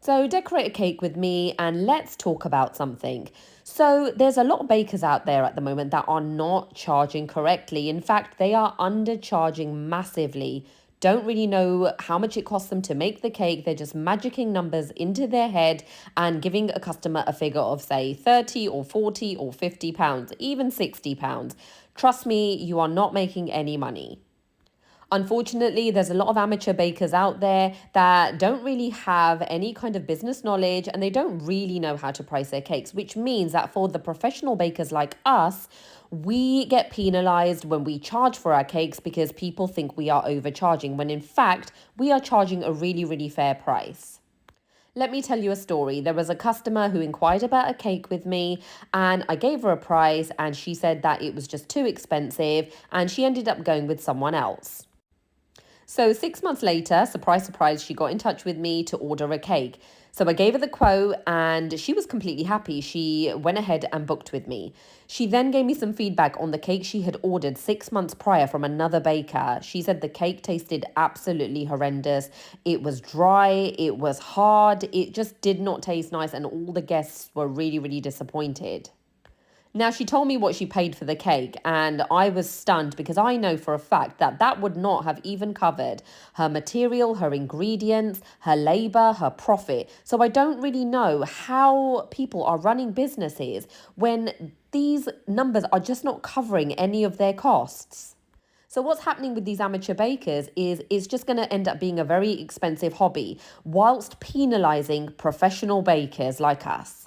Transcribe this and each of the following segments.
So, decorate a cake with me and let's talk about something. So, there's a lot of bakers out there at the moment that are not charging correctly. In fact, they are undercharging massively. Don't really know how much it costs them to make the cake. They're just magicking numbers into their head and giving a customer a figure of, say, 30 or 40 or 50 pounds, even 60 pounds. Trust me, you are not making any money. Unfortunately, there's a lot of amateur bakers out there that don't really have any kind of business knowledge and they don't really know how to price their cakes, which means that for the professional bakers like us, we get penalized when we charge for our cakes because people think we are overcharging, when in fact, we are charging a really, really fair price. Let me tell you a story. There was a customer who inquired about a cake with me, and I gave her a price, and she said that it was just too expensive, and she ended up going with someone else. So 6 months later, surprise, surprise, she got in touch with me to order a cake. So I gave her the quote and she was completely happy. She went ahead and booked with me. She then gave me some feedback on the cake she had ordered 6 months prior from another baker. She said the cake tasted absolutely horrendous. It was dry, it was hard, it just did not taste nice, and all the guests were really, really disappointed. Now, she told me what she paid for the cake, and I was stunned because I know for a fact that that would not have even covered her material, her ingredients, her labor, her profit. So I don't really know how people are running businesses when these numbers are just not covering any of their costs. So what's happening with these amateur bakers is it's just going to end up being a very expensive hobby whilst penalizing professional bakers like us.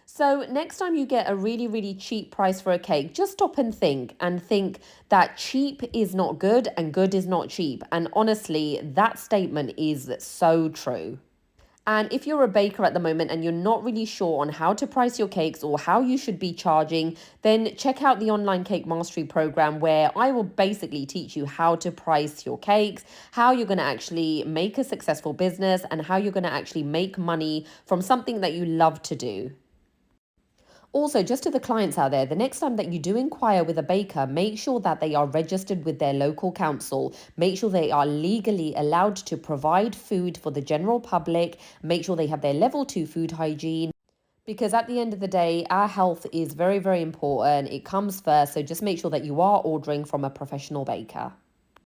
So, next time you get a really, really cheap price for a cake, just stop and think that cheap is not good and good is not cheap. And honestly, that statement is so true. And if you're a baker at the moment and you're not really sure on how to price your cakes or how you should be charging, then check out the online cake mastery program where I will basically teach you how to price your cakes, how you're going to actually make a successful business, and how you're going to actually make money from something that you love to do. Also, just to the clients out there, the next time that you do inquire with a baker, make sure that they are registered with their local council. Make sure they are legally allowed to provide food for the general public. Make sure they have their level 2 food hygiene. Because at the end of the day, our health is very, very important. It comes first. So just make sure that you are ordering from a professional baker.